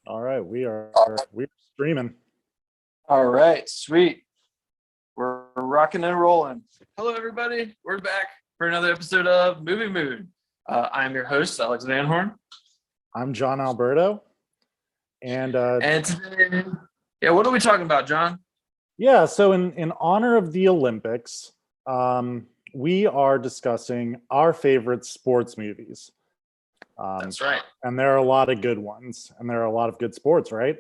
All right, we're streaming. All right, sweet. We're rocking and rolling. Hello, everybody. We're back for another episode of Movie Mood. I'm your host, Alex Van Horn. I'm John Alberto, and today, what are we talking about, John? yeah, so in honor of the Olympics, we are discussing our favorite sports movies. That's right. And there are a lot of good ones, and there are a lot of good sports, right?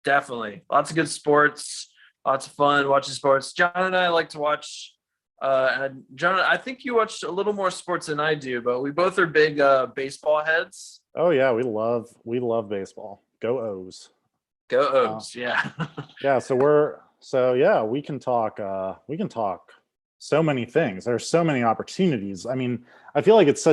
Definitely. Lots of good sports, lots of fun watching sports. John and I like to watch, and John, I think you watch a little more sports than I do, but we both are big baseball heads. Oh yeah, we love baseball. Go O's. Go O's, yeah. Yeah, we can talk so many things. There's so many opportunities. I mean, I feel like it's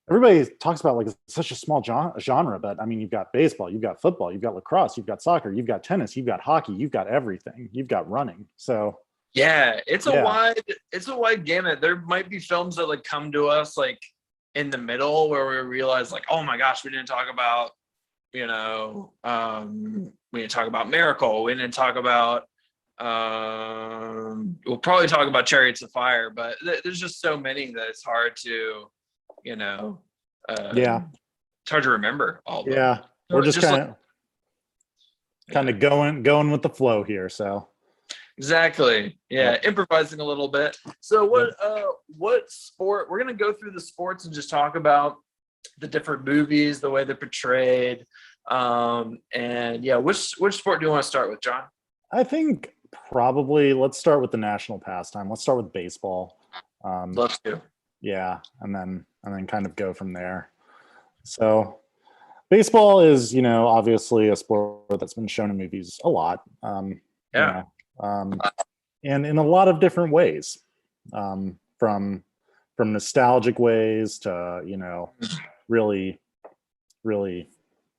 everybody talks about like it's such a small genre, but I mean, you've got baseball, you've got football, you've got lacrosse, you've got soccer, you've got tennis, you've got hockey, you've got everything, you've got running. So yeah, it's a wide gamut. There might be films that like come to us like in the middle where we realize like, oh my gosh, we didn't talk about, we didn't talk about Miracle, we didn't talk about we'll probably talk about Chariots of Fire, but there's just so many that it's hard to it's hard to remember all of them. Yeah, we're just kind of going with the flow here. So exactly, yeah, improvising a little bit. So what sport? We're gonna go through the sports and just talk about the different movies, the way they're portrayed, and yeah, which sport do you want to start with, John? I think probably let's start with the national pastime. Let's start with baseball. Let's do. Yeah, and then kind of go from there. So baseball is, obviously a sport that's been shown in movies a lot. And in a lot of different ways, from nostalgic ways to, really, really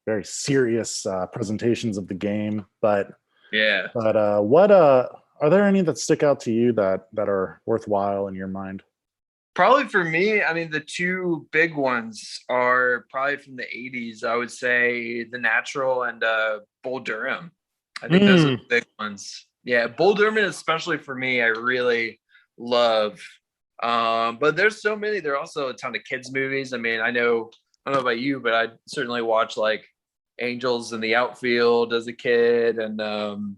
very serious presentations of the game. But what are there any that stick out to you that are worthwhile in your mind? Probably for me, I mean, the two big ones are probably from the 80s. I would say The Natural and Bull Durham. I think those are the big ones. Yeah, Bull Durham, especially for me, I really love. But there's so many. There are also a ton of kids' movies. I mean, I don't know about you, but I certainly watch like Angels in the Outfield as a kid. And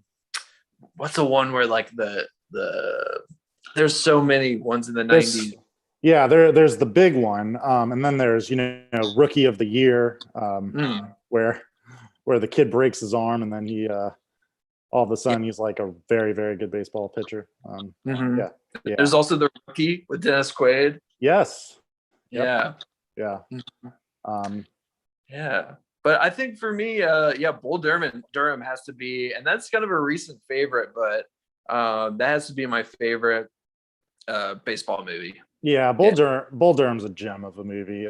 what's the one where like the there's so many ones in the 90s. Yeah, there's the big one, and then there's Rookie of the Year, where the kid breaks his arm and then he all of a sudden he's like a very, very good baseball pitcher. Yeah. There's also The Rookie with Dennis Quaid. Yes. Yep. Yeah. Yeah. But I think for me, Bull Durham has to be, and that's kind of a recent favorite, but that has to be my favorite baseball movie. Yeah, Bull Durham's a gem of a movie.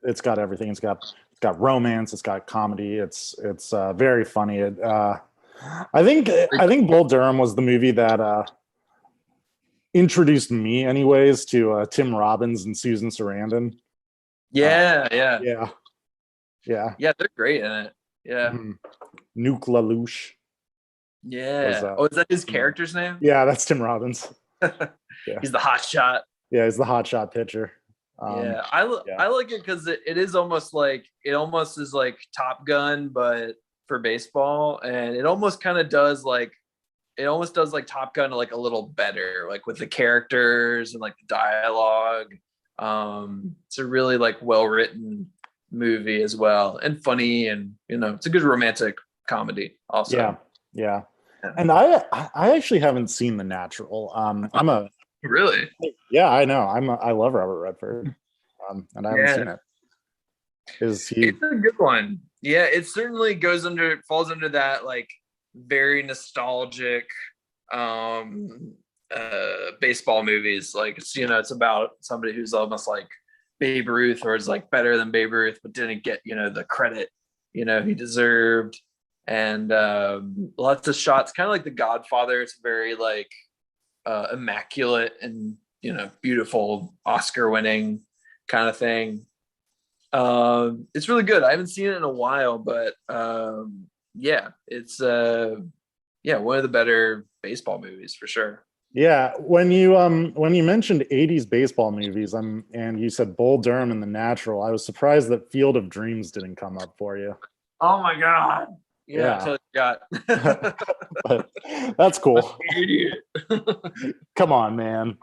It's got everything. It's got romance. It's got comedy. It's very funny. I think Bull Durham was the movie that introduced me, anyways, to Tim Robbins and Susan Sarandon. Yeah, they're great in it. Yeah, Nuke LaLoosh. Yeah. Is that his character's name? Yeah, that's Tim Robbins. Yeah. He's the hot shot. Yeah, he's the hot shot pitcher. I like it because it is almost is like Top Gun, but for baseball, and it almost does like Top Gun like a little better, like with the characters and like the dialogue. It's a really like well written movie as well, and funny, and it's a good romantic comedy also. Yeah. And I actually haven't seen The Natural. Really? Yeah, I know. I love Robert Redford, and I haven't seen it. It's a good one. Yeah, it certainly falls under that like very nostalgic baseball movies. Like it's about somebody who's almost like Babe Ruth, or is like better than Babe Ruth, but didn't get the credit he deserved. And lots of shots, kind of like The Godfather. It's very like immaculate and beautiful Oscar winning kind of thing. It's really good. I haven't seen it in a while, but yeah, it's one of the better baseball movies for sure. Yeah, when you mentioned 80s baseball movies, and you said Bull Durham and The Natural, I was surprised that Field of Dreams didn't come up for you. Oh my god. Yeah, I Yeah. totally got. But that's cool. Idiot. Come on, man.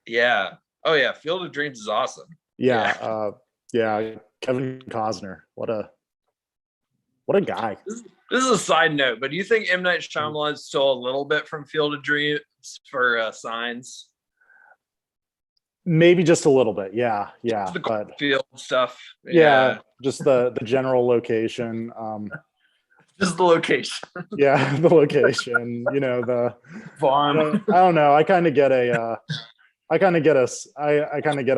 Yeah. Oh yeah, Field of Dreams is awesome. Yeah, Yeah. yeah, Kevin Costner. What a guy. This is a side note, but do you think M. Night Shyamalan stole a little bit from Field of Dreams for Signs? Maybe just a little bit. Yeah, yeah. The But field stuff. yeah, just the general location. Just the location. Yeah, the location. Farm. I don't know. I kind of get a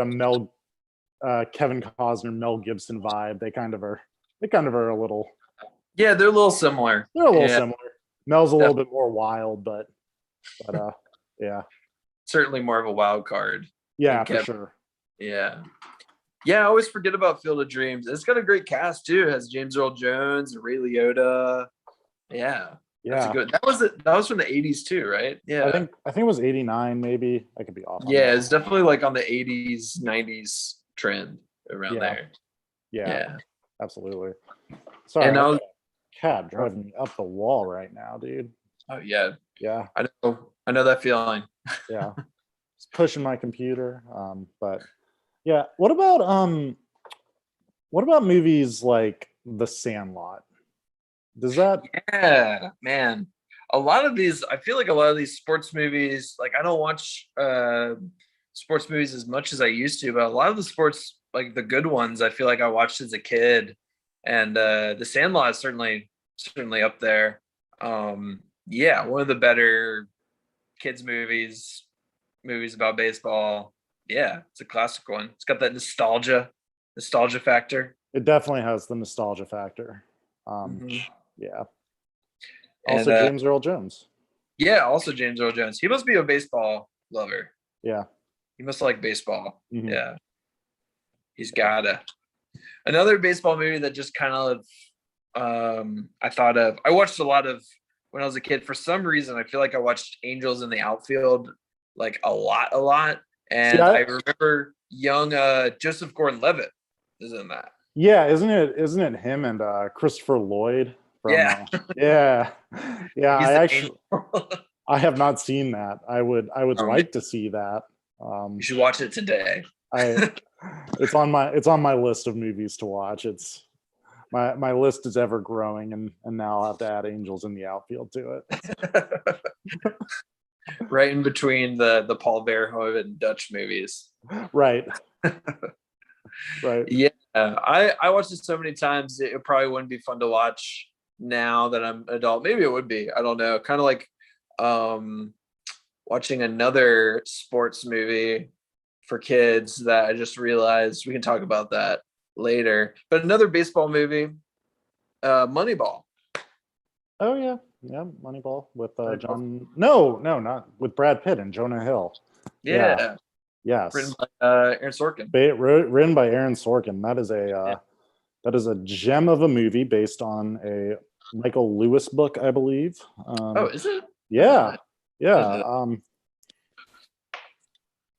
Mel Kevin Costner, Mel Gibson vibe. They kind of are a little. Yeah, they're a little similar. They're a little similar. Mel's a little bit more wild, but yeah. Certainly more of a wild card. Yeah, for sure. Yeah. Yeah, I always forget about Field of Dreams. It's got a great cast too. It has James Earl Jones and Ray Liotta. Yeah. That's good. That was from the 80s too, right? Yeah. I think it was 89, maybe. I could be off. Yeah, it's definitely like on the 80s, 90s trend around there. Yeah. Absolutely. Sorry. And I was cat driving me up the wall right now, dude. Oh yeah. Yeah. I know that feeling. Yeah. It's pushing my computer. But yeah. What about movies like The Sandlot? Does that? Yeah, man. I feel like a lot of these sports movies, like I don't watch sports movies as much as I used to, but a lot of the sports, like the good ones, I feel like I watched as a kid. And The Sandlot is certainly up there. Yeah, one of the better kids movies about baseball. Yeah, it's a classic one. It's got that nostalgia factor. It definitely has the nostalgia factor. Yeah. Also, and, James Earl Jones. Yeah, also James Earl Jones. He must be a baseball lover. Yeah. He must like baseball. Mm-hmm. Yeah. He's gotta. Another baseball movie that just kind of I watched a lot of when I was a kid. For some reason, I feel like I watched Angels in the Outfield like a lot. And I remember young Joseph Gordon-Levitt is in that. Yeah, isn't it him and Christopher Lloyd? Yeah. Yeah. I have not seen that. I would like to see that. You should watch it today. It's on my list of movies to watch. It's my list is ever growing, and now I'll have to add Angels in the Outfield to it. Right in between the Paul Verhoeven Dutch movies. Right. Right. Yeah. I watched it so many times it probably wouldn't be fun to watch now that I'm an adult. Maybe it would be. I don't know. Kind of like watching another sports movie for kids that I just realized we can talk about that later. But another baseball movie, Moneyball. Oh yeah. Yeah, Moneyball with John. No, not with Brad Pitt and Jonah Hill. Yeah. Yes. Written by Aaron Sorkin. Written by Aaron Sorkin. That is a gem of a movie based on a Michael Lewis book, I believe. Is it? Yeah. Yeah.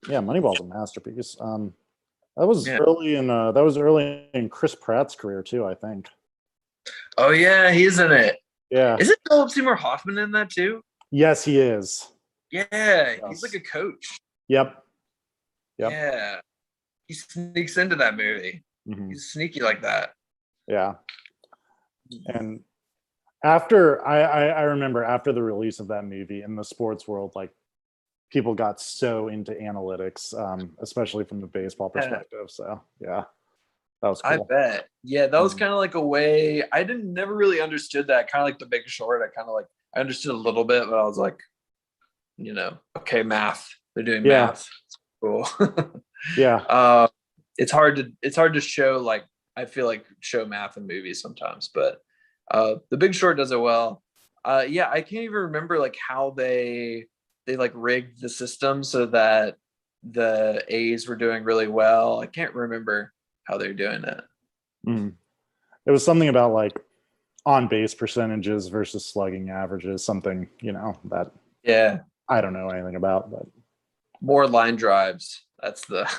Yeah, Moneyball's a masterpiece. That was early in Chris Pratt's career too, I think. Oh yeah, he's in it. Yeah. Isn't Philip Seymour Hoffman in that too? Yes, he is. Yeah, yes. He's like a coach. Yep. Yeah. He sneaks into that movie. Mm-hmm. He's sneaky like that. Yeah. And after I remember after the release of that movie in the sports world, like people got so into analytics, especially from the baseball perspective. So yeah, that was cool. I bet. Yeah, that was kind of like a way I never really understood that. Kind of like The Big Short. I understood a little bit, but I was like, okay, math. They're doing math. Cool. Yeah. It's hard to show, like, I feel like show math in movies sometimes, but The Big Short does it well. Yeah, I can't even remember like how they like rigged the system so that the A's were doing really well. I can't remember how they're doing it. Mm. It was something about like on base percentages versus slugging averages, something, that Yeah, I don't know anything about, but more line drives. That's the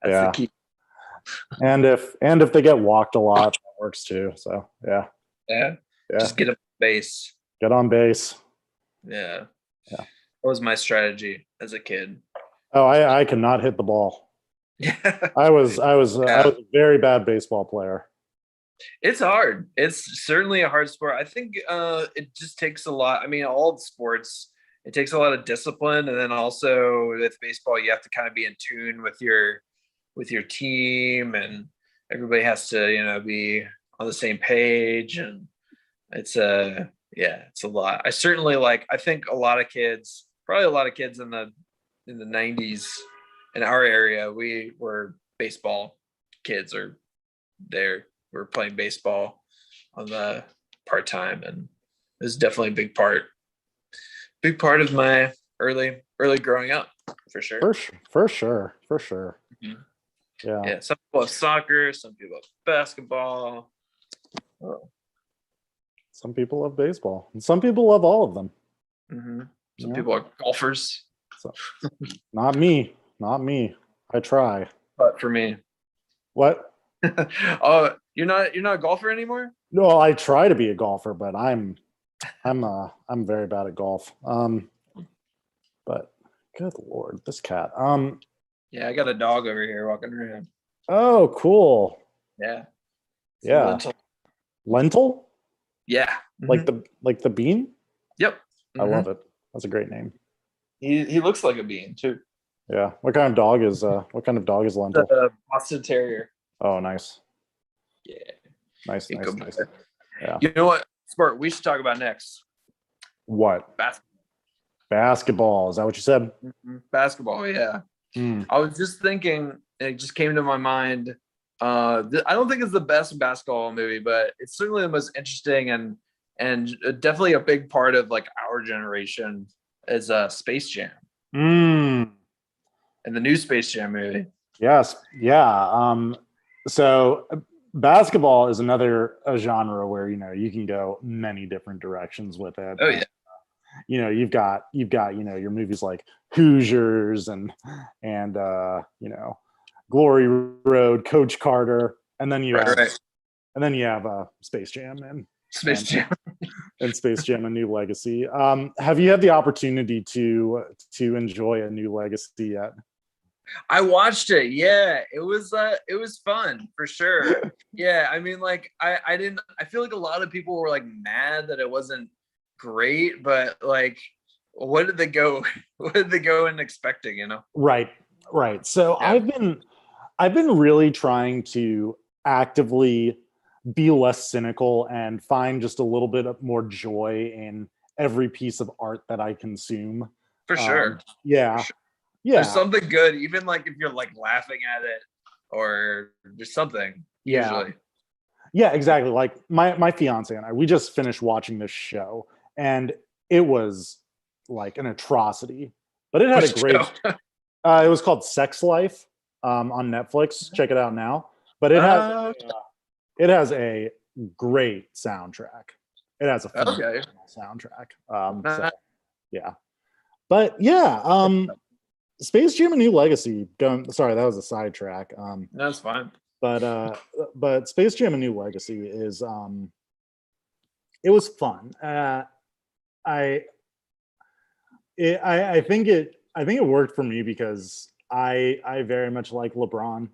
yeah. key. And if they get walked a lot, that works too. So yeah. Yeah. Yeah. Just get up base. Get on base. Yeah. Yeah. That was my strategy as a kid. Oh, I cannot hit the ball. Yeah. I was a very bad baseball player. It's hard. It's certainly a hard sport. I think it just takes a lot. I mean, all the sports, it takes a lot of discipline, and then also with baseball, you have to kind of be in tune with your team, and everybody has to be on the same page, and it's it's a lot. I think a lot of kids, probably a lot of kids in the 90s in our area, we were baseball kids, or we're playing baseball on the part-time, and it was definitely a big part of my early growing up, for sure. For sure. Mhm. Yeah. Some people have soccer, some people have basketball. Oh. Some people love baseball, and some people love all of them. Mm-hmm. Some people are golfers. So, not me. I try. But for me, What? oh, you're not a golfer anymore? No, I try to be a golfer, but I'm very bad at golf. But good Lord, this cat. Yeah, I got a dog over here walking around. Oh, cool. Yeah. Yeah. Lentil? Yeah. Like the bean? Yep. I love it. That's a great name. He looks like a bean too. Yeah. What kind of dog is Lentil? Boston Terrier. Oh, nice. Yeah. Nice. Yeah. You know what sport we should talk about next? What? Basketball. Is that what you said? Basketball, yeah. I was just thinking, it just came to my mind. I don't think it's the best basketball movie, but it's certainly the most interesting and definitely a big part of like our generation is Space Jam. And the new Space Jam movie. Yes. Yeah. So basketball is another genre where you can go many different directions with it. Oh yeah. You've got your movies like Hoosiers and Glory Road, Coach Carter, and then you have Space Jam and Space Jam and Space Jam: A New Legacy. Have you had the opportunity to enjoy A New Legacy yet? I watched it. Yeah, it was fun for sure. Yeah, I mean, like I feel like a lot of people were like mad that it wasn't great, but like what did they go in expecting, Right. So yeah. I've been really trying to actively be less cynical and find just a little bit of more joy in every piece of art that I consume. For sure. Yeah. For sure. Yeah. There's something good, even like if you're like laughing at it or there's something usually. Yeah, exactly. Like my fiance and I, we just finished watching this show and it was like an atrocity, but it had a great, it was called Sex Life on Netflix. Check it out now. But it has a great soundtrack. It has a phenomenal soundtrack. So, yeah. But yeah, Space Jam: A New Legacy. Sorry, that was a sidetrack. That's fine. But Space Jam: A New Legacy is it was fun. I think it worked for me because I very much like LeBron.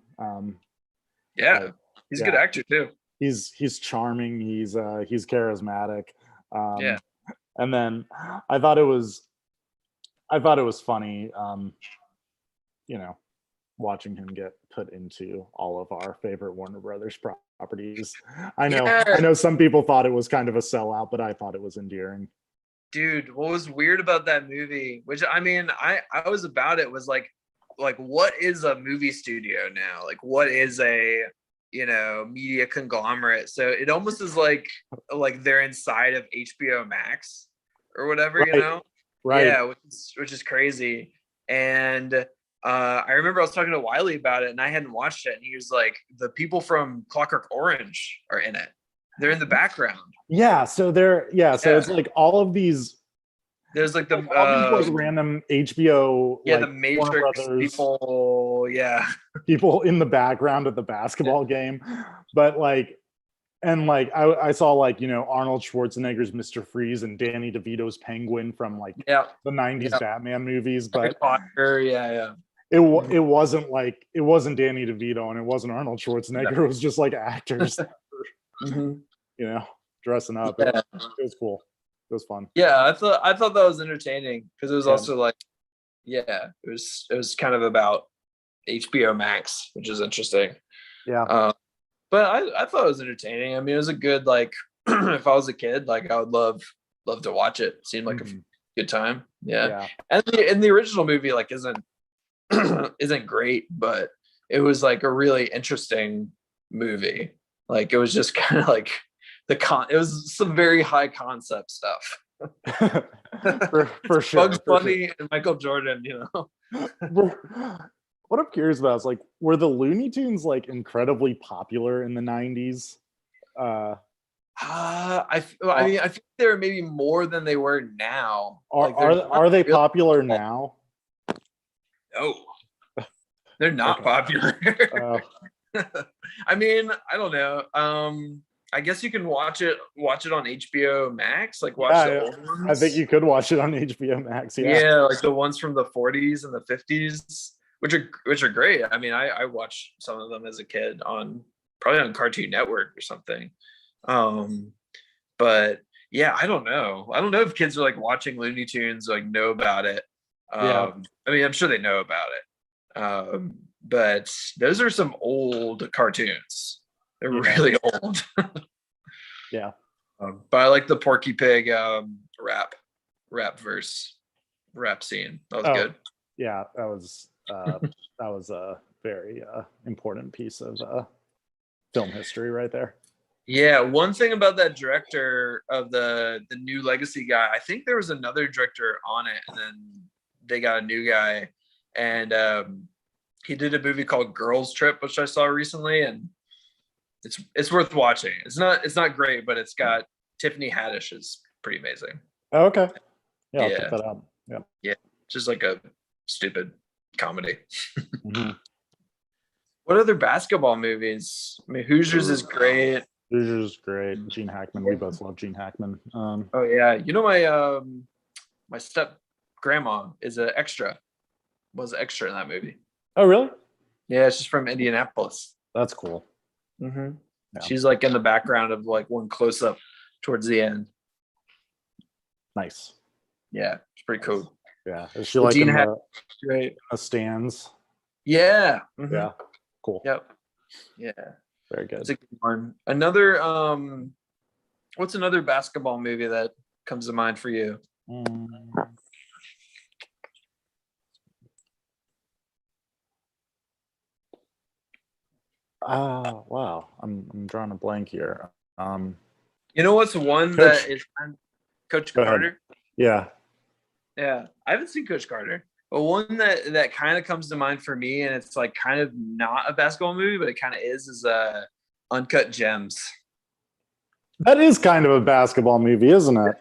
He's a good actor too. He's charming. He's charismatic. And then I thought it was funny. Watching him get put into all of our favorite Warner Brothers properties. I know some people thought it was kind of a sellout, but I thought it was endearing. Dude, what was weird about that movie, which I mean, I was about it, was like what is a movie studio now? Like what is a media conglomerate? So it almost is like they're inside of HBO Max or whatever, Right. Right. Yeah, which is crazy. And I remember I was talking to Wiley about it, and I hadn't watched it, and he was like, "The people from Clockwork Orange are in it. They're in the background." Yeah, so so it's like all of these. There's like the like random HBO, yeah, like the Matrix people, people in the background of the basketball game, but like, and like I saw like Arnold Schwarzenegger's Mr. Freeze and Danny DeVito's Penguin from like the '90s Batman movies, but it wasn't Danny DeVito and it wasn't Arnold Schwarzenegger. It was just like actors, dressing up. It was cool. It was fun. Yeah, I thought that was entertaining because it was also like, it was kind of about HBO Max, which is interesting. Yeah. But I thought it was entertaining. I mean, it was a good, like, if I was a kid, like I would love to watch it. It seemed like a good time. Yeah. And the original movie like isn't great, but it was like a really interesting movie. Like it was just kind of like it was some very high concept stuff. for sure. Bugs Bunny and Michael Jordan, What I'm curious about is like, were the Looney Tunes like incredibly popular in the '90s? I mean, I think they were maybe more than they were now. Are they popular now? No, they're not popular. I mean, I don't know. I guess you can watch it on HBO Max. Like watch the old ones. I think you could watch it on HBO Max. Yeah, like the ones from the '40s and the '50s, which are great. I mean, I watched some of them as a kid probably on Cartoon Network or something. But yeah, I don't know. I don't know if kids are like watching Looney Tunes, like know about it. I mean, I'm sure they know about it. But those are some old cartoons. They're really old. Yeah. But I like the Porky Pig rap scene. That was good. Yeah, that was a very important piece of film history right there. Yeah, one thing about that director of the new Legacy guy, I think there was another director on it, and then they got a new guy, and he did a movie called Girls Trip, which I saw recently, and it's worth watching. It's not great, but it's got Tiffany Haddish is pretty amazing. Oh, okay. Yeah, I'll check that out. Yeah, just like a stupid comedy. What other basketball movies? I mean, Hoosiers is great. Hoosiers is great. Gene Hackman. We both love Gene Hackman. Oh yeah, my step grandma is an extra. Was an extra in that movie. Oh really? Yeah, she's from Indianapolis. That's cool. Yeah. She's like in the background of like one close up towards the end. Nice. Yeah, it's pretty cool. Yeah, is she like Gene in great the stands? Yeah. Yeah. Cool. Yep. Yeah. Very good. It's a good one. Another what's another basketball movie that comes to mind for you? Wow. I'm drawing a blank here. You know what's one that is Coach Carter? Yeah. Yeah. I haven't seen Coach Carter. But one that kind of comes to mind for me, and it's like kind of not a basketball movie, but it kind of is Uncut Gems. That is kind of a basketball movie, isn't it?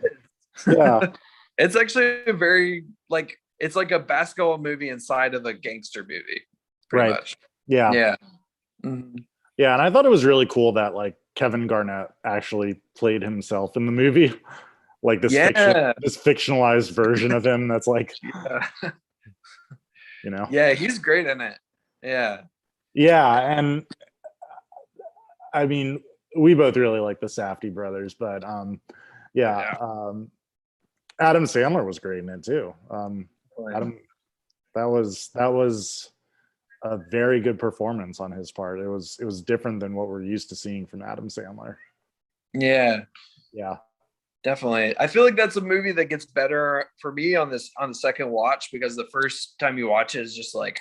Yeah. It's actually a very like it's like a basketball movie inside of a gangster movie. Pretty much. Yeah. Yeah. Yeah, and I thought it was really cool that like Kevin Garnett actually played himself in the movie. Like this fictionalized version of him that's like Yeah, he's great in it. Yeah. Yeah, and I mean, we both really like the Safdie brothers, but Adam Sandler was great in it too. That was a very good performance on his part. It was different than what we're used to seeing from Adam Sandler. Yeah. Yeah. Definitely. I feel like that's a movie that gets better for me on the second watch, because the first time you watch it is just like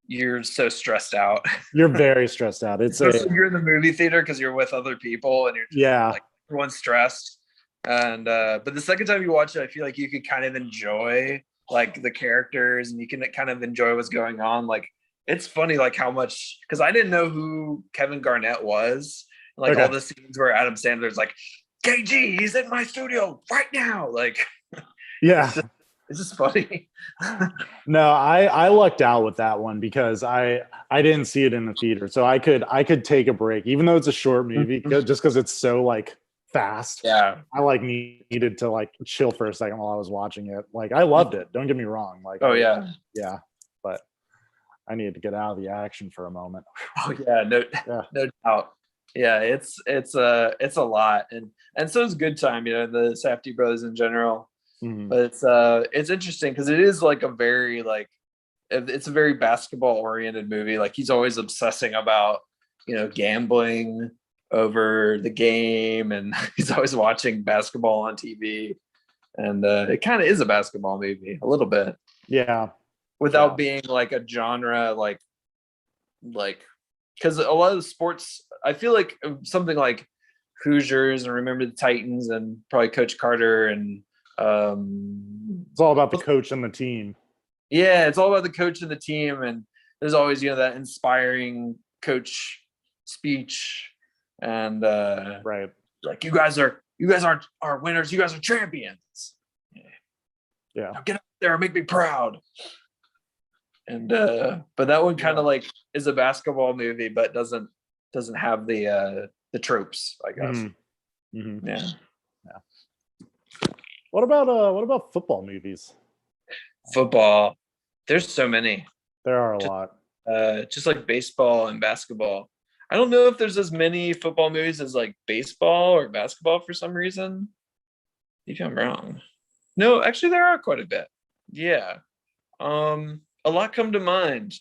you're so stressed out. You're very stressed out. You're in the movie theater because you're with other people and you're just like everyone's stressed. And but the second time you watch it, I feel like you could kind of enjoy like the characters, and you can kind of enjoy what's going on. Like it's funny, like how much, because I didn't know who Kevin Garnett was. Like all the scenes where Adam Sandler's like, KG, he's in my studio right now. Like, yeah, it's just funny. No, I lucked out with that one because I didn't see it in the theater, so I could take a break, even though it's a short movie, just because it's so like fast. Yeah, I like needed to like chill for a second while I was watching it. Like I loved it. Don't get me wrong. Like yeah, but I needed to get out of the action for a moment. no doubt. Yeah, it's a lot, and so it's Good Time. The Safdie brothers in general. Mm-hmm. But it's interesting because it is like it's a very basketball oriented movie. Like he's always obsessing about gambling over the game, and he's always watching basketball on TV, and it kind of is a basketball movie a little bit, without being like a genre like because a lot of the sports, I feel like something like Hoosiers and Remember the Titans and probably Coach Carter, and it's all about the coach and the team. Yeah, it's all about the coach and the team, and there's always that inspiring coach speech, and right, like you guys aren't winners, you guys are champions. Yeah, now get up there and make me proud. And but that one kind of like is a basketball movie, but doesn't have the tropes, I guess. Mm-hmm. Yeah. What about football movies? Football, there's so many. There are a lot. Just like baseball and basketball. I don't know if there's as many football movies as like baseball or basketball for some reason. Maybe I'm wrong. No, actually there are quite a bit. Yeah. A lot come to mind.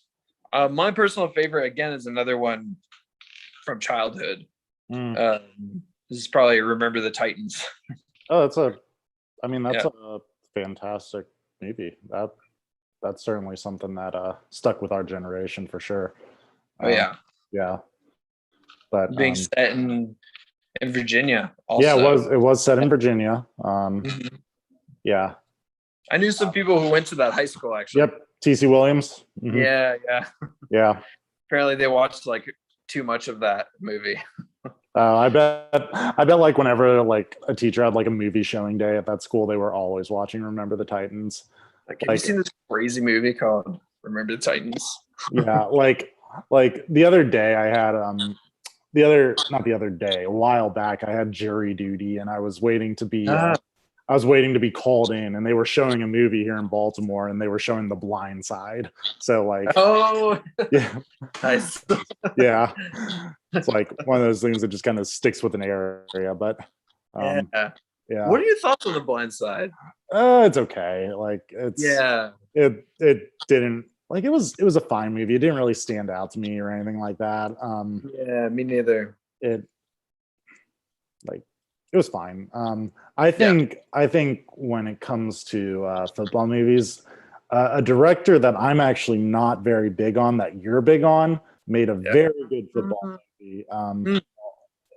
My personal favorite, again, is another one from childhood. This is probably Remember the Titans. Oh, that's a fantastic movie. That's certainly something that stuck with our generation for sure. Yeah. But being set in Virginia also. Yeah, it was set in Virginia. Yeah. I knew some people who went to that high school actually. Yep. T.C. Williams. Mm-hmm. Yeah. Yeah. Apparently they watched like too much of that movie. I bet like whenever like a teacher had like a movie showing day at that school, they were always watching Remember the Titans. Like, have you seen this crazy movie called Remember the Titans? Yeah, like the other day I had a while back I had jury duty, and I was waiting to be called in, and they were showing a movie here in Baltimore, and they were showing The Blind Side. So like, yeah, nice. Yeah, it's like one of those things that just kind of sticks with an area. But yeah. What are your thoughts on The Blind Side? It's okay. Like it didn't, like, it was a fine movie. It didn't really stand out to me or anything like that. Yeah, me neither. It was fine. I think when it comes to football movies, a director that I'm actually not very big on, that you're big on, made a very good football movie.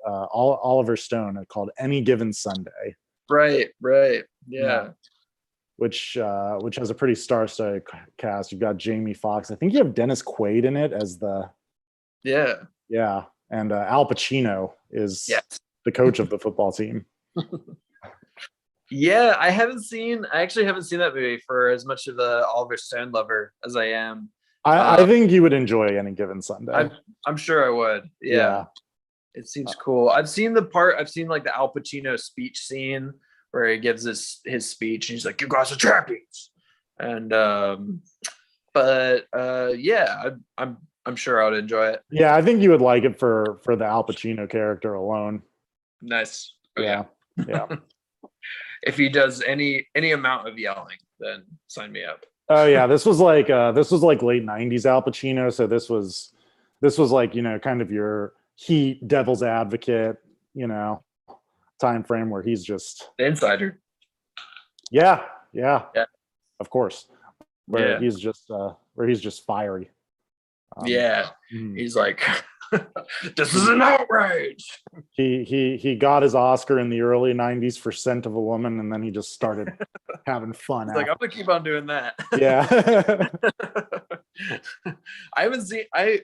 Oliver Stone, called Any Given Sunday. Right. Yeah. Which has a pretty star-studded cast. You've got Jamie Foxx. I think you have Dennis Quaid in it as the and Al Pacino is the coach of the football team. Yeah, I actually haven't seen that movie for as much of the Oliver Stone lover as I am. I think you would enjoy Any Given Sunday. I'm sure I would. Yeah. It seems cool. I've seen like the Al Pacino speech scene where he gives his speech and he's like, "You guys are champions." And I'm sure I would enjoy it. Yeah, I think you would like it for the Al Pacino character alone. Nice. Yeah. If he does any amount of yelling, then sign me up. Oh yeah, this was like late 90s Al Pacino, so this was like, kind of your Heat, Devil's Advocate, time frame where he's just the insider. Yeah. Of course. Where he's just fiery. Yeah. Mm. He's like, this is an outrage. He got his Oscar in the early '90s for Scent of a Woman, and then he just started having fun. He's like, I'm gonna keep on doing that. Yeah. I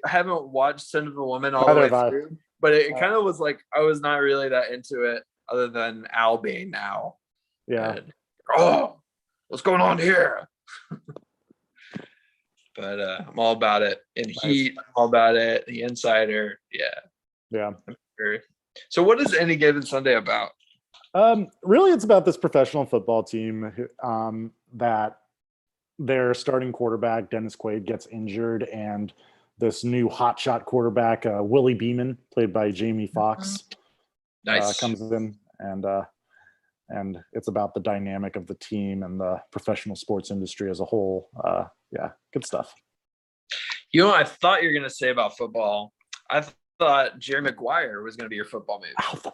haven't watched Scent of a Woman all the way through, but it kind of was like I was not really that into it, other than Al being now. Yeah. And, oh, what's going on here? But I'm all about it. In Heat, I'm all about it. The Insider, Yeah. So what is Any Given Sunday about? Really, it's about this professional football team that their starting quarterback, Dennis Quaid, gets injured, and this new hotshot quarterback, Willie Beeman, played by Jamie Foxx, comes in, and it's about the dynamic of the team and the professional sports industry as a whole. Yeah, good stuff. You know what I thought you were going to say about football? I thought Jerry Maguire was going to be your football movie.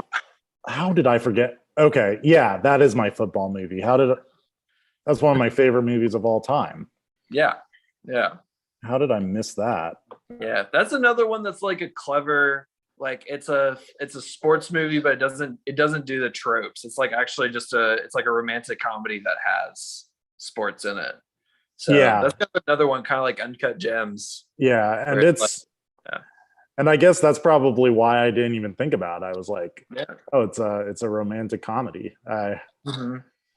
How did I forget? Okay, yeah, that is my football movie. That's one of my favorite movies of all time. Yeah. How did I miss that? Yeah, that's another one that's like a clever, like it's a sports movie, but it doesn't do the tropes. It's like actually it's like a romantic comedy that has sports in it. So yeah, that's kind of another one, kind of like Uncut Gems. Yeah, and and I guess that's probably why I didn't even think about it. I was like, oh, it's a romantic comedy. I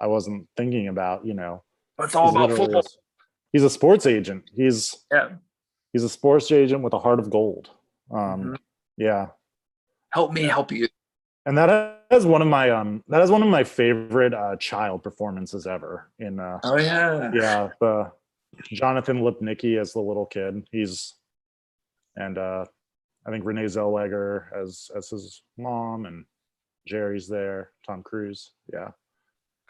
wasn't thinking about, it's all about football. He's a sports agent. He's a sports agent with a heart of gold. Yeah. Help me help you. And that is one of my favorite child performances ever. The Jonathan Lipnicki as the little kid. I think Renee Zellweger as his mom, and Jerry's there. Tom Cruise. Yeah.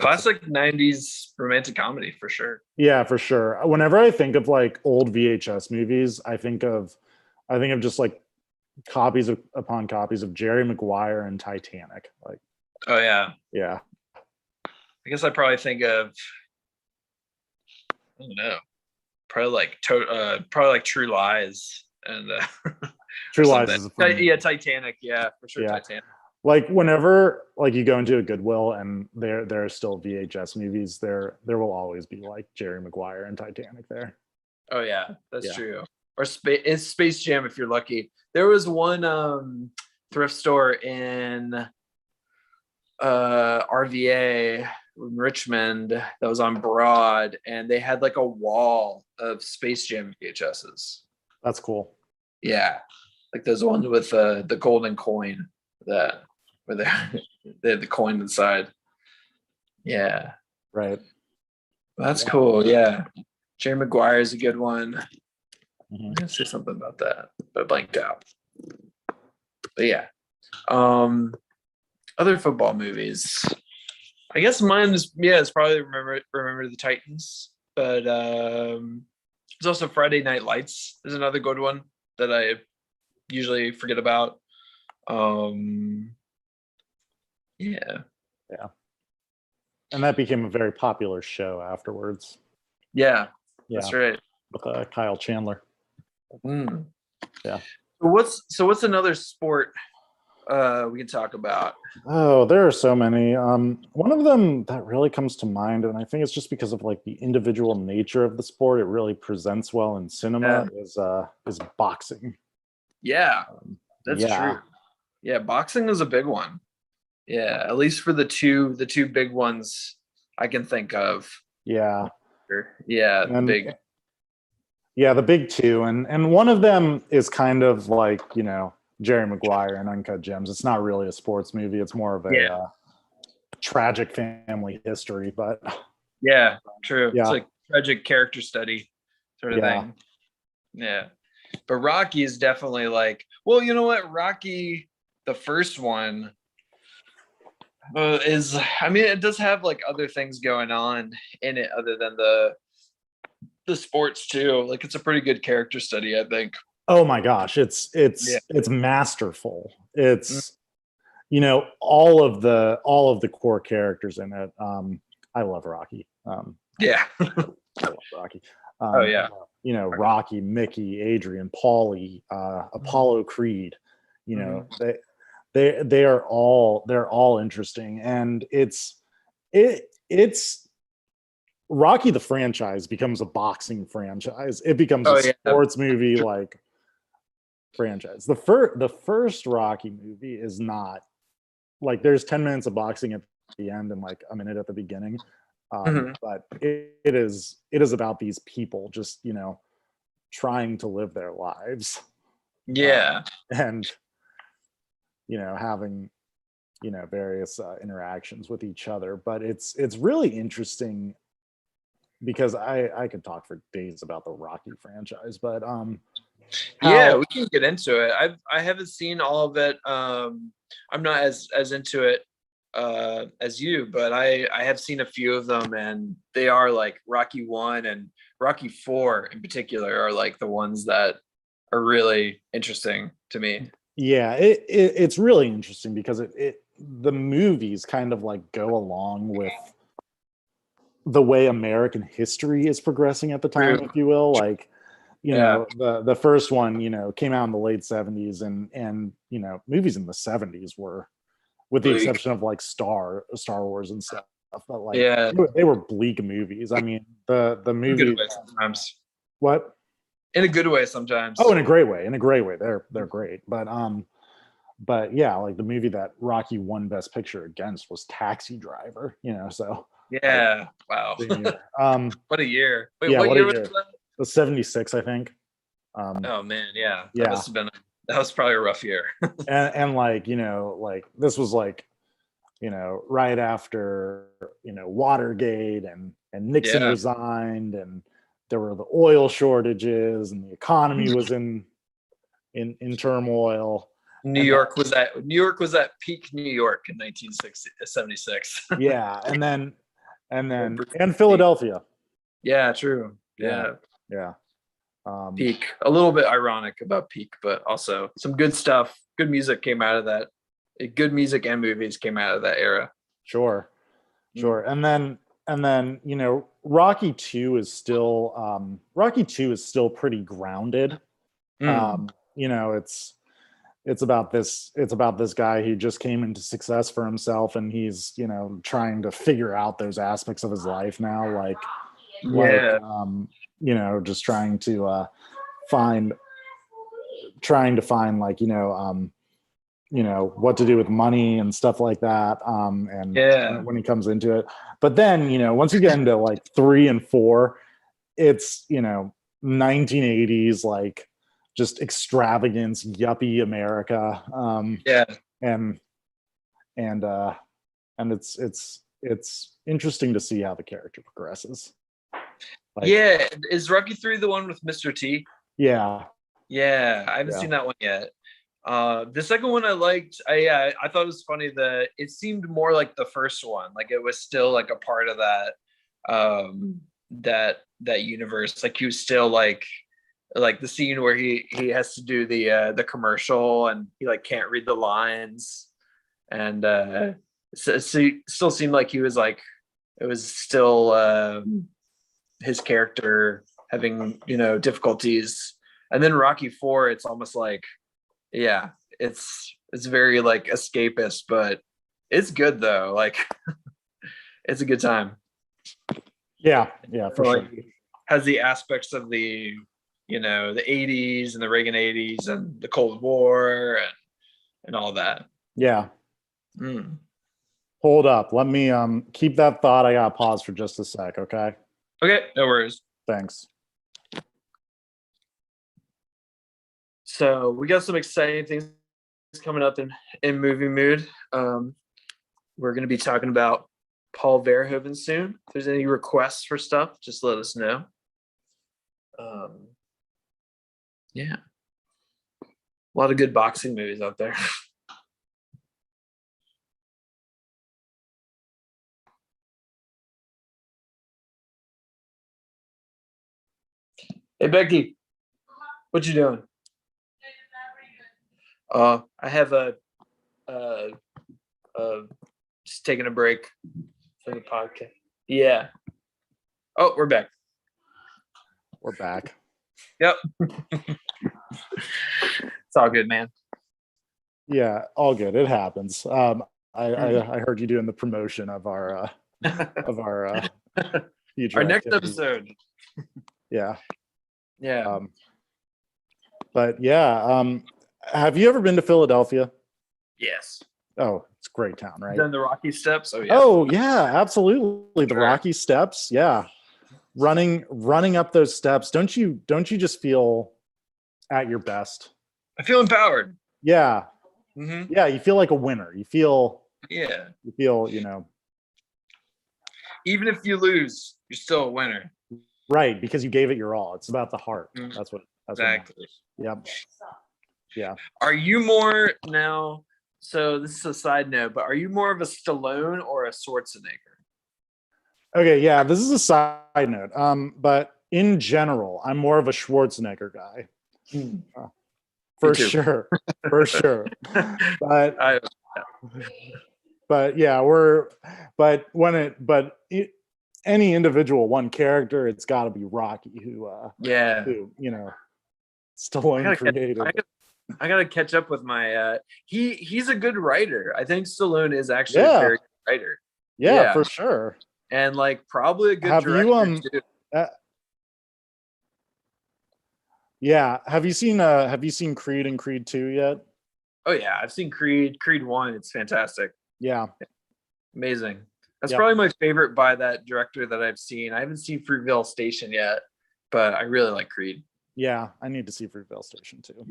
Classic 90s romantic comedy for sure. Yeah, for sure. Whenever I think of like old VHS movies, I think of just like copies upon copies of Jerry Maguire and Titanic. Like, oh yeah. I guess I probably think of, I don't know, probably like True Lies and True Lies is funny. Yeah, Titanic. Yeah, for sure. Yeah. Titanic. Like whenever like you go into a Goodwill and there are still VHS movies, there will always be like Jerry Maguire and Titanic there. Oh yeah, that's true. Or Space Jam if you're lucky. There was one thrift store in RVA in Richmond that was on Broad, and they had like a wall of Space Jam VHSs. That's cool. Yeah, like those ones with the golden coin where they had the coin inside. Yeah. Right. That's cool. Yeah. Jerry Maguire is a good one. I'm gonna say something about that, but I blanked out. But yeah. Other football movies. I guess mine is it's probably Remember the Titans. But there's also Friday Night Lights is another good one that I usually forget about. Yeah. And that became a very popular show afterwards. Yeah. That's right. With Kyle Chandler. Yeah. So what's another sport we can talk about? Oh, there are so many. One of them that really comes to mind, and I think it's just because of like the individual nature of the sport, it really presents well in cinema, is boxing. Yeah, that's true. Yeah, boxing is a big one. Yeah, at least for the two big ones I can think of. Yeah. Yeah, the big two, and one of them is kind of like Jerry Maguire and Uncut Gems. It's not really a sports movie; it's more of a tragic family history. But yeah, true. Yeah. It's like tragic character study sort of thing. Yeah, but Rocky is definitely like, well, you know what, Rocky, the first one. It does have like other things going on in it other than the sports too. Like it's a pretty good character study, I think. Oh my gosh, it's masterful. It's all of the core characters in it. I love Rocky. Yeah. I love Rocky. Rocky, Mickey, Adrian, Paulie, Apollo Creed. They're all interesting, and it's Rocky the franchise becomes a boxing franchise. It becomes a sports movie like franchise. The first Rocky movie is not like, there's 10 minutes of boxing at the end and like a minute at the beginning. But it is about these people just, trying to live their lives. And, having, various interactions with each other. But it's really interesting because I could talk for days about the Rocky franchise, but we can get into it. I haven't seen all of it. I'm not as into it as you, but I have seen a few of them, and they are like Rocky 1 and Rocky 4 in particular are like the ones that are really interesting to me. Yeah, it's really interesting because the movies kind of like go along with the way American history is progressing at the time, if you will. Like, the first one, came out in the late 70s, and movies in the 70s were, with the exception of like Star Wars and stuff, but like they were bleak movies. I mean, the movie sometimes. What? In a good way sometimes. Oh, in a great way. They're great. But yeah, like the movie that Rocky won Best Picture against was Taxi Driver, so yeah. Wow. What a year. Wait, what year was that? It was 76, I think. Oh man, yeah. That must have been that was probably a rough year. and like, like this was like, right after, Watergate and Nixon resigned, and there were the oil shortages, and the economy was in turmoil. New York was at peak New York in 1976. Yeah, and Philadelphia. Yeah, true. Yeah. Peak. A little bit ironic about peak, but also some good stuff. Good music came out of that. Good music and movies came out of that era. Sure. And then Rocky 2 is still pretty grounded. It's about this guy who just came into success for himself, and he's trying to figure out those aspects of his life now, just trying to find like what to do with money and stuff like that, and when he comes into it. But then once you get into like 3 and 4, it's 1980s like just extravagance, yuppie America. And it's interesting to see how the character progresses. Like, is Rocky 3 the one with Mr. T? Yeah, I haven't seen that one yet. The second one I liked. I thought it was funny that it seemed more like the first one, like it was still like a part of that that universe. Like he was still like the scene where he has to do the commercial, and he like can't read the lines, and so it still seemed like he was like, it was still his character having difficulties. And then Rocky 4, it's almost like it's very like escapist, but it's good though. Like it's a good time. Yeah, for sure. Has the aspects of the the 80s and the Reagan 80s and the Cold War and all that. Yeah. Hold up. Let me keep that thought. I gotta pause for just a sec, okay? Okay, no worries. Thanks. So we got some exciting things coming up in Movie Mood. We're going to be talking about Paul Verhoeven soon. If there's any requests for stuff, just let us know. A lot of good boxing movies out there. Hey Becky, what you doing? I have just taking a break from the podcast. Yeah. Oh, we're back. We're back. Yep. It's all good, man. Yeah, all good. It happens. I heard you doing the promotion of our future Our next activities. episode. Yeah. Yeah. But yeah, have you ever been to Philadelphia? Yes. Oh, it's a great town, right? Done the Rocky Steps. Oh yeah. Oh yeah, absolutely. The Sure. Rocky Steps. Yeah. Running up those steps. Don't you just feel at your best? I feel empowered. Yeah. Mm-hmm. Yeah, you feel like a winner. You feel, Yeah. Even if you lose, you're still a winner. right, because you gave it your all. It's about the heart. Mhm. That's what Exactly. Yep. Yeah. Are you more now? So this is a side note, but are you more of a Stallone or a Schwarzenegger? Okay, yeah, this is a side note. But in general, I'm more of a Schwarzenegger guy. For sure. For sure. But yeah, any individual one character, it's got to be Rocky who Stallone created. I gotta catch up with my he's a good writer. I think Stallone is actually a very good writer. Yeah, for sure. And like probably a good director too. Yeah. Have you seen Creed and Creed 2 yet? Oh yeah, I've seen Creed 1. It's fantastic. Yeah. Amazing. That's probably my favorite by that director that I've seen. I haven't seen Fruitvale Station yet, but I really like Creed. Yeah, I need to see Fruitvale Station too.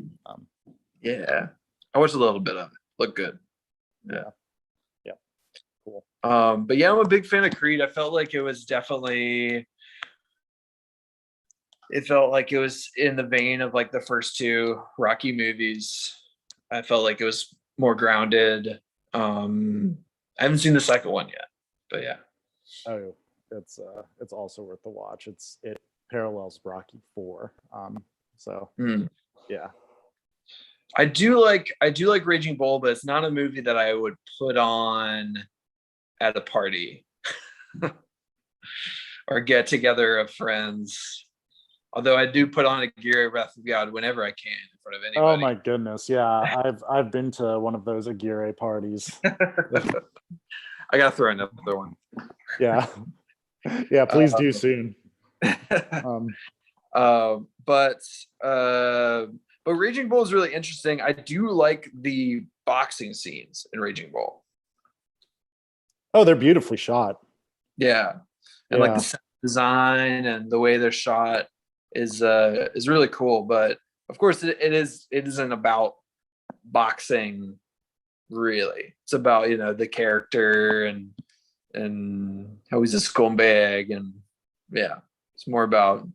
Yeah. I watched a little bit of it. Looked good. Yeah. Yeah. Cool. But yeah, I'm a big fan of Creed. I felt like it was in the vein of like the first two Rocky movies. I felt like it was more grounded. I haven't seen the second one yet, but yeah. Oh, it's also worth the watch. It parallels Rocky 4. Yeah. I do like Raging Bull, but it's not a movie that I would put on at a party or get together of friends. Although I do put on Aguirre Wrath of God whenever I can in front of anybody. Oh my goodness, yeah, I've been to one of those Aguirre parties. I gotta throw another one. Yeah, yeah, please do soon. But Raging Bull is really interesting. I do like the boxing scenes in Raging Bull. Oh, they're beautifully shot. Yeah, and like the sound design and the way they're shot is really cool. But of course, it isn't about boxing. Really, it's about the character and how he's a scumbag, and it's more about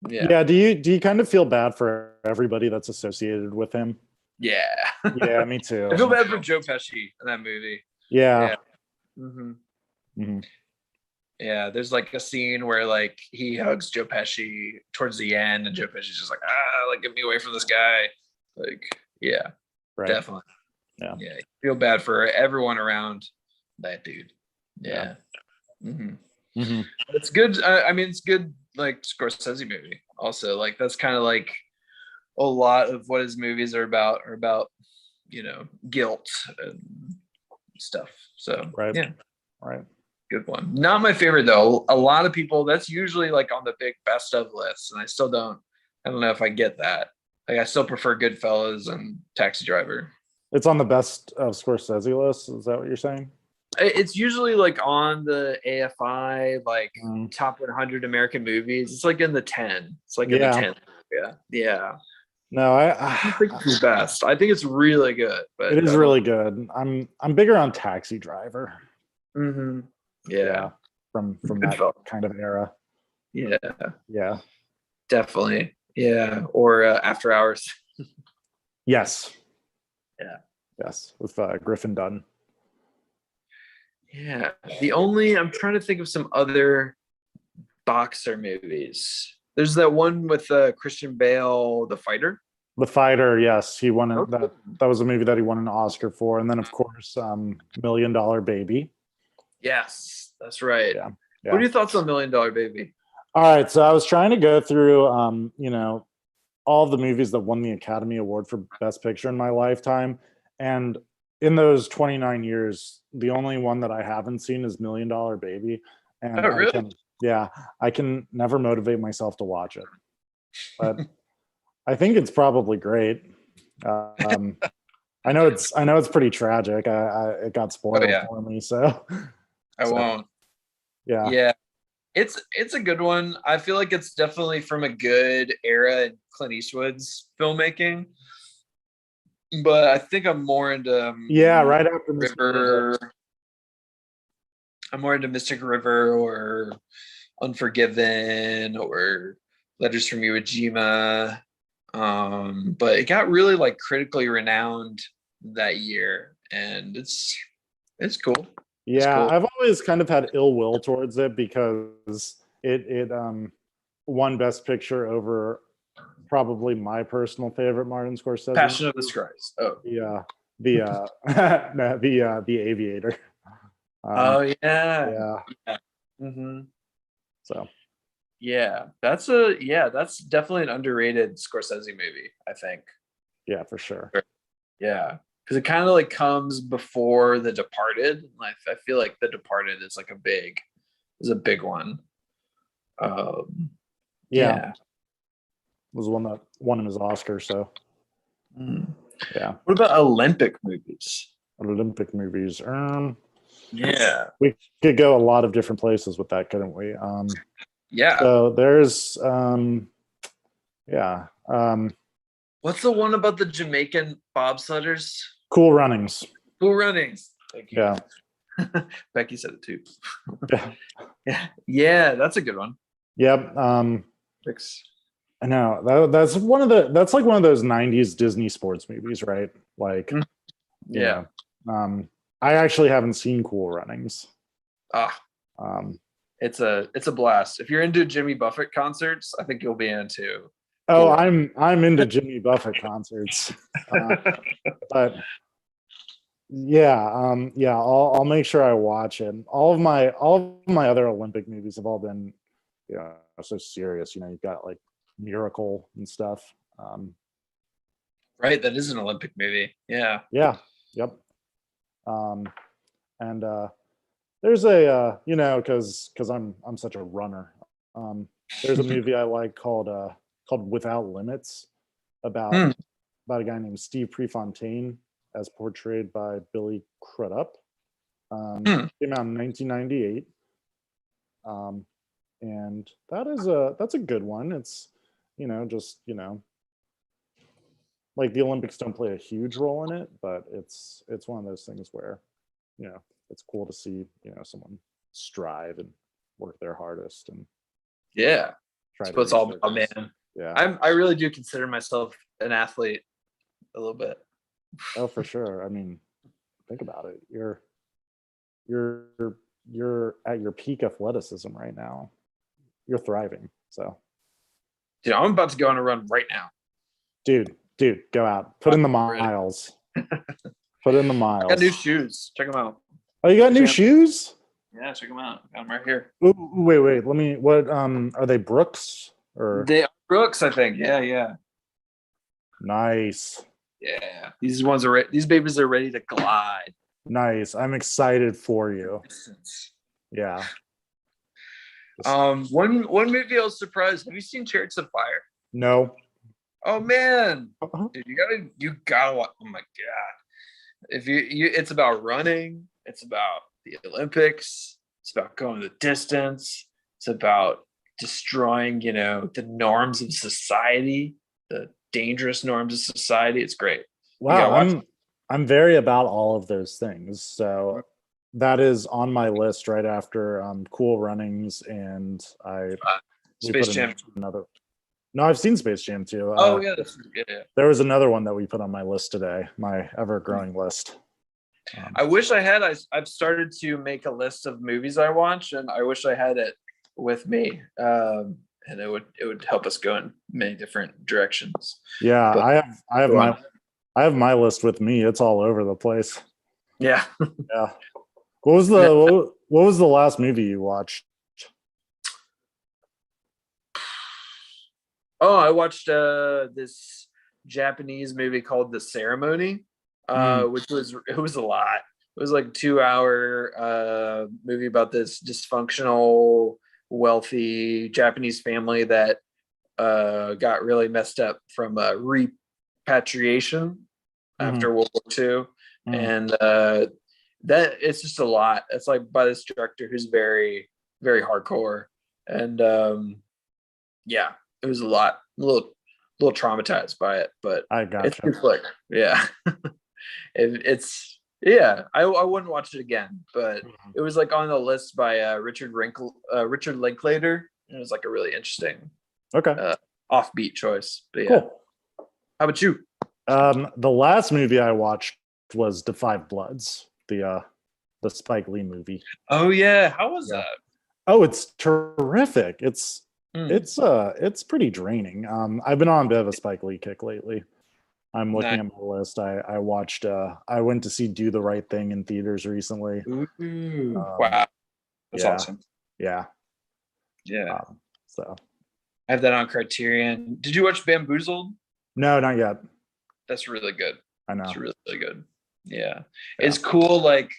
do you kind of feel bad for everybody that's associated with him? Yeah, me too. I feel bad for Joe Pesci in that movie. Yeah. Mm-hmm. Mm-hmm. Yeah, there's like a scene where like he hugs Joe Pesci towards the end, and Joe Pesci's just like, like get me away from this guy. Like, yeah, right. Definitely. Yeah, you feel bad for everyone around that dude. Yeah. Mm-hmm. Mm-hmm. It's good. I mean, it's good. Like Scorsese movie. Also, like that's kind of like a lot of what his movies are about guilt and stuff. So right. Good one. Not my favorite though. A lot of people, that's usually like on the big best of lists, and I don't know if I get that. Like I still prefer Goodfellas and Taxi Driver. It's on the best of Scorsese list. Is that what you're saying? It's usually like on the AFI top 100 American movies. It's like in the 10. It's like in the 10. Yeah. No, I think it's the best. I think it's really good. But it is really good. I'm bigger on Taxi Driver. Mm-hmm. Yeah. From that kind of era. Yeah. Yeah. Definitely. Yeah. Or After Hours. Yes. Yeah. Yes, with Griffin Dunn. Yeah. I'm trying to think of some other boxer movies. There's that one with Christian Bale, The Fighter. The Fighter, yes. He won that was a movie that he won an Oscar for. And then of course, $1 Million Baby. Yes, that's right. Yeah. What are your thoughts on $1 Million Baby? All right. So I was trying to go through all of the movies that won the Academy Award for Best Picture in my lifetime. And in those 29 years, the only one that I haven't seen is Million Dollar Baby. And Oh, really? I can never motivate myself to watch it. But I think it's probably great. I know it's pretty tragic. It got spoiled for me, so I won't. Yeah. Yeah. It's a good one. I feel like it's definitely from a good era in Clint Eastwood's filmmaking. But I think I'm more into right after River. I'm more into Mystic River or Unforgiven or Letters from Iwo Jima. But it got really like critically renowned that year, and it's cool. Yeah, cool. I've always kind of had ill will towards it because it won Best Picture over probably my personal favorite Martin Scorsese. Passion of the Christ. Oh, the Aviator. Oh yeah. Yeah. Mm-hmm. So yeah, that's definitely an underrated Scorsese movie, I think. Yeah, for sure. Yeah, because it kind of like comes before The Departed. I feel like The Departed is like a big one. Yeah. Was one that won his Oscar. So yeah. What about Olympic movies? Olympic movies. Yeah, we could go a lot of different places with that, couldn't we? Yeah. So there's what's the one about the Jamaican bobsledders? Cool Runnings. Cool Runnings. Thank you. Yeah. Becky said it too. Yeah, that's a good one. Yep. Thanks. I know that's like one of those 90s Disney sports movies, right? Like, yeah. I actually haven't seen Cool Runnings. It's a blast. If you're into Jimmy Buffett concerts, I think you'll be into. Oh, I'm into Jimmy Buffett concerts, but I'll make sure I watch it. All of my other Olympic movies have all been, so serious. You've got like Miracle and stuff. Right, that is an Olympic movie. Yeah. Yeah. Yep. And there's a because I'm such a runner. There's a movie I like called Without Limits about a guy named Steve Prefontaine as portrayed by Billy Crudup. Came out in 1998. And that's a good one. It's like the Olympics don't play a huge role in it, but it's one of those things where it's cool to see someone strive and work their hardest and try to. It's all about, man. Yeah, I really do consider myself an athlete a little bit. Oh, for sure. I mean, think about it. You're at your peak athleticism right now. You're thriving. So, dude, I'm about to go on a run right now. Dude, go out. Put in the miles. Put in the miles. I got new shoes. Check them out. Oh, you got new shoes? Yeah, check them out. Got them right here. Ooh, wait. Let me. What? Are they Brooks or? They are Brooks, I think. Yeah. Nice. Yeah, these babies are ready to glide. Nice. I'm excited for you. Yeah. One movie I was surprised. Have you seen Chariots of Fire? No. Oh man, dude, you gotta watch. Oh my god, if you it's about running. It's about the Olympics. It's about going the distance. It's about destroying, the norms of society, the dangerous norms of society. It's great. Wow, I'm very about all of those things. So that is on my list right after Cool Runnings and Space Jam. No, I've seen Space Jam too. Yeah. There was another one that we put on my list today, my ever-growing list. I wish I had. I've started to make a list of movies I watch, and I wish I had it with me. And it would help us go in many different directions. Yeah, but I have my list with me. It's all over the place. Yeah. Yeah. What was the last movie you watched? Oh, I watched this Japanese movie called The Ceremony, which was a lot. It was like 2 hour movie about this dysfunctional, wealthy Japanese family that got really messed up from repatriation Mm-hmm. after World War II. Mm. And that it's just a lot. It's like by this director who's very, very hardcore. And yeah, it was a lot. A little traumatized by it, but I it's gotcha. a good flick. Yeah. It's yeah, I wouldn't watch it again, but Mhm. it was like on the list by Richard Linklater. And it was like a really interesting Okay, offbeat choice. But yeah. cool. How about you? The last movie I watched was *The Five Bloods*, the Spike Lee movie. Oh yeah, how was Yeah. that? Oh, it's terrific. It's Hmm. it's pretty draining. I've been on a bit of a Spike Lee kick lately. I'm looking Nice. at my list. I watched I went to see Do the Right Thing in theaters recently. Ooh, Um, wow, that's yeah, awesome. yeah. Yeah, So I have that on Criterion. Did you watch Bamboozled? no, not yet. That's really good. I It's know. really, really good. Yeah, Yeah. it's cool. Like,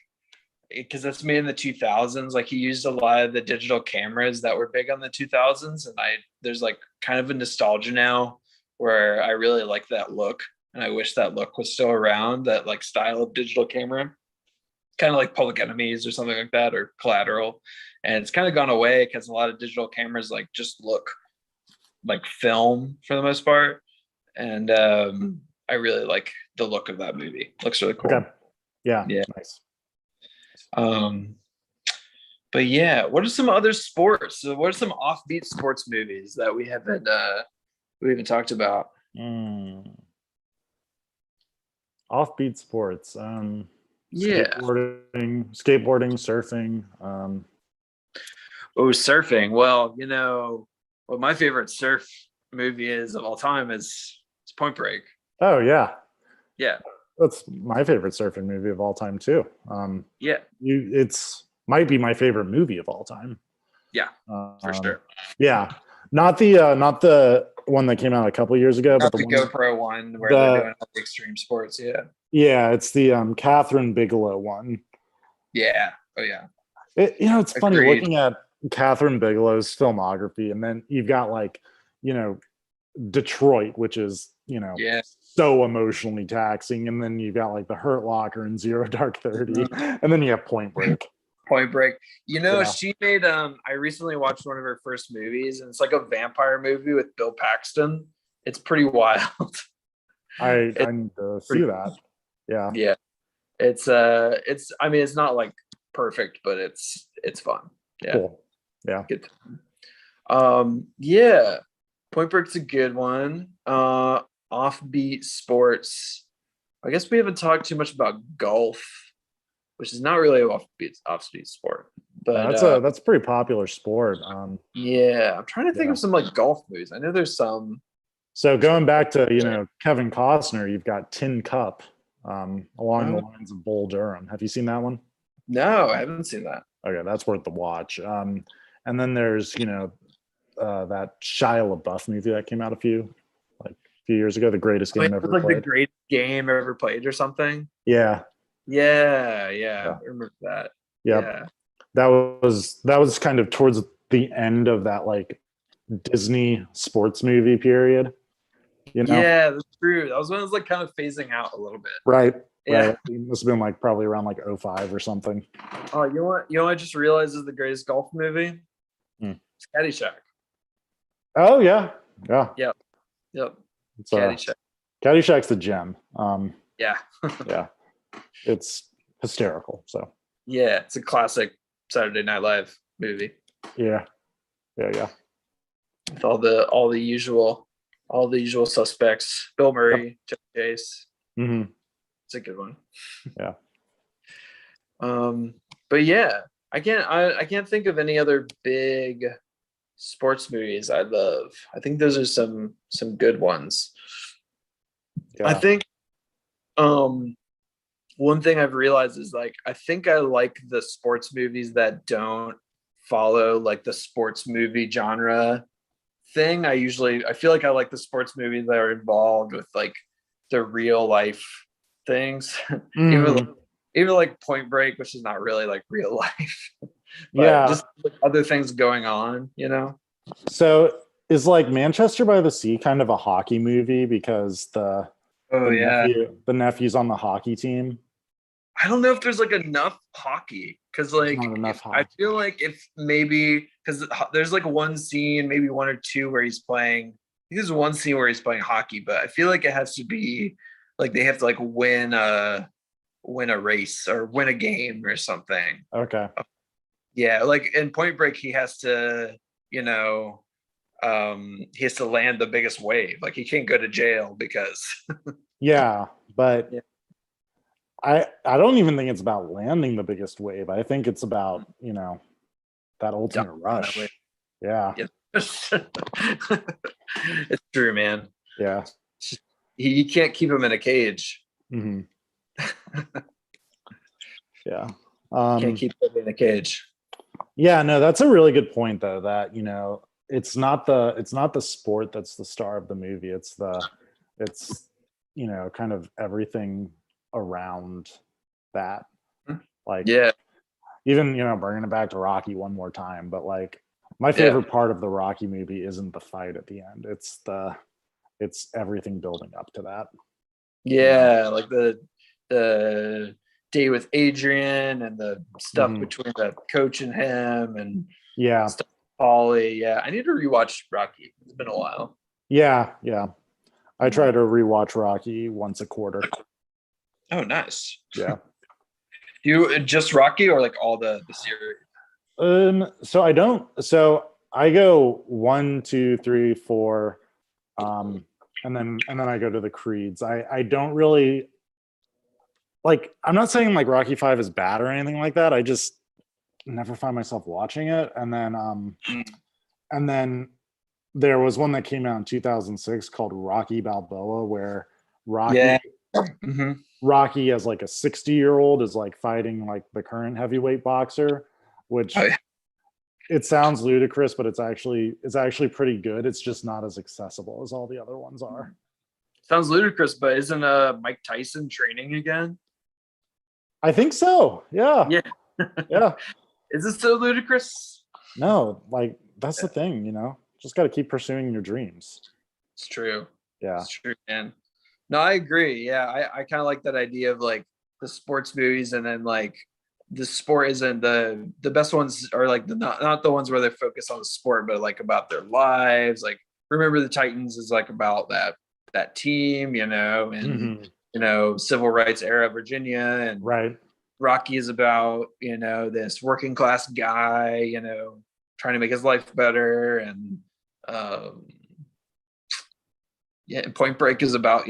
because that's made in the 2000s. Like, he used a lot of the digital cameras that were big on the 2000s, and there's like kind of a nostalgia now where I really like that look, and I wish that look was still around. That like style of digital camera, kind of like Public Enemies or something like that, or Collateral, and it's kind of gone away because a lot of digital cameras like just look like film for the most part, and I really like the look of that movie. Looks really Okay. cool. Yeah. Yeah. Nice. Um, but yeah, what are some other sports? So what are some offbeat sports movies that we haven't talked about? Mm. Offbeat sports. Yeah. Skateboarding, surfing. Oh, surfing. Well, what my favorite surf movie is of all time is Point Break. Oh yeah, Yeah. that's my favorite surfing movie of all time too. Yeah. It's might be my favorite movie of all time. Yeah. For Um, sure. yeah, not the one that came out a couple years ago, but Not the the one GoPro one where they're the doing all the extreme sports. Yeah. yeah, it's the Catherine Bigelow one. Yeah. Oh yeah. It's funny Agreed. looking at Catherine Bigelow's filmography, and then you've got like you know Detroit, which is Yeah. so emotionally taxing, and then you've got like the Hurt Locker and Zero Dark 30, and then you have Point Break. Point Break. Yeah, She made I recently watched one of her first movies, and it's like a vampire movie with Bill Paxton. It's pretty wild. I It's need to see pretty that. Yeah, yeah. It's I mean it's not like perfect, but it's fun. Yeah. cool. Yeah. Good. Yeah. Point Break's a good one. Offbeat sports. I guess we haven't talked too much about golf, which is not really an offbeat sport. But That's a pretty popular sport. yeah, I'm trying to think Yeah. of some like golf movies. I know there's some. So going back to Kevin Costner, you've got Tin Cup, along the Oh, lines of Bull Durham. Have you seen that one? no, I haven't seen that. Okay, that's worth the watch. And then there's that Shia LaBeouf movie that came out a few years ago, The Greatest I mean, Game it was Ever like the Played. greatest game ever played or something. Yeah, Yeah, yeah, yeah, I remember that. yep. Yeah, That was kind of towards the end of that like Disney sports movie period. yeah, that's true. That was when it was like kind of phasing out a little bit. Right, Yeah. right. It must have been like probably around like '05 or something. Oh, you know what I just realized is the greatest golf movie? Hmm. It's Caddyshack. Oh yeah, yeah. Yep. Yep. It's Caddyshack. Caddyshack's the gem. Yeah. Yeah, it's hysterical. So Yeah. It's a classic Saturday Night Live movie yeah, yeah. with all the usual suspects. Bill Murray, Jeff Chase. Hmm. It's a good one. Yeah. But yeah, I can't think of any other big sports movies I love. I think those are some good ones. I Yeah. think one thing I've realized is like I think I like the sports movies that don't follow like the sports movie genre thing. I feel like I like the sports movies that are involved with like the real life things. even even like Point Break, which is not really like real life, but Yeah. just like other things going on, you know. So is like Manchester by the Sea kind of a hockey movie because Oh yeah. the nephew's on the hockey team? I don't know if there's like enough hockey because There's like not enough I hockey. feel like if maybe because there's like one scene, maybe one or two where he's playing. I think there's one scene where he's playing hockey, but I feel like it has to be like they have to like win a race or win a game or something. Okay. Yeah, like in Point Break, he has to, he has to land the biggest wave. Like he can't go to jail because Yeah, but yeah. I don't even think it's about landing the biggest wave. I think it's about, that ultimate rush. Yeah. Yeah. It's true, man. Yeah. You can't keep him in a cage. Hmm. Yeah. Can't keep him in a cage. Yeah, no, that's a really good point though, that, it's not the sport that's the star of the movie. It's kind of everything around that. Like, Yeah. even, bringing it back to Rocky one more time, but like my favorite part of the Rocky movie isn't the fight at the end. It's everything building up to that. Yeah, like the day with Adrian and the stuff between the coach and him and yeah, stuff with Paulie. Yeah, I need to rewatch Rocky. It's been a while. Yeah. I try to rewatch Rocky once a quarter. Oh, nice. Yeah. You just Rocky or like all the series? So I go 1, 2, 3, 4, and then I go to the creeds. I don't really like. I'm not saying like Rocky 5 is bad or anything like that. I just never find myself watching it. And then there was one that came out in 2006 called Rocky Balboa, where Rocky as like a 60-year-old is like fighting like the current heavyweight boxer, which it sounds ludicrous, but it's actually pretty good. It's just not as accessible as all the other ones are. Sounds ludicrous, but isn't Mike Tyson training again? I think so. Yeah. Yeah. Yeah. Is it so ludicrous? No, like that's the thing, just got to keep pursuing your dreams. It's true. Yeah. It's true, man. No, I agree. Yeah, I kind of like that idea of like the sports movies, and then like the sport isn't the best ones are like not the ones where they focus on the sport, but like about their lives. Like Remember the Titans is like about that team, and civil rights era Virginia, and right. Rocky is about this working class guy, trying to make his life better, and and Point Break is about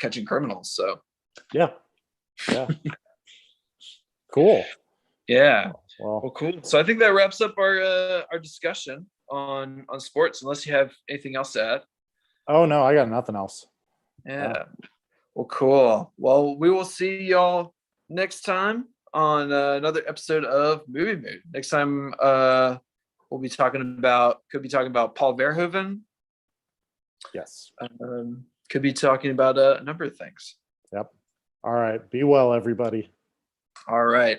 catching criminals. So yeah. Cool. Yeah. Well, cool. So I think that wraps up our discussion on sports. Unless you have anything else to add. Oh no, I got nothing else. Yeah. Well, cool. Well, we will see y'all next time on another episode of Moviemood. Next time, could be talking about Paul Verhoeven. Yes. Could be talking about a number of things. Yep. All right. Be well, everybody. All right.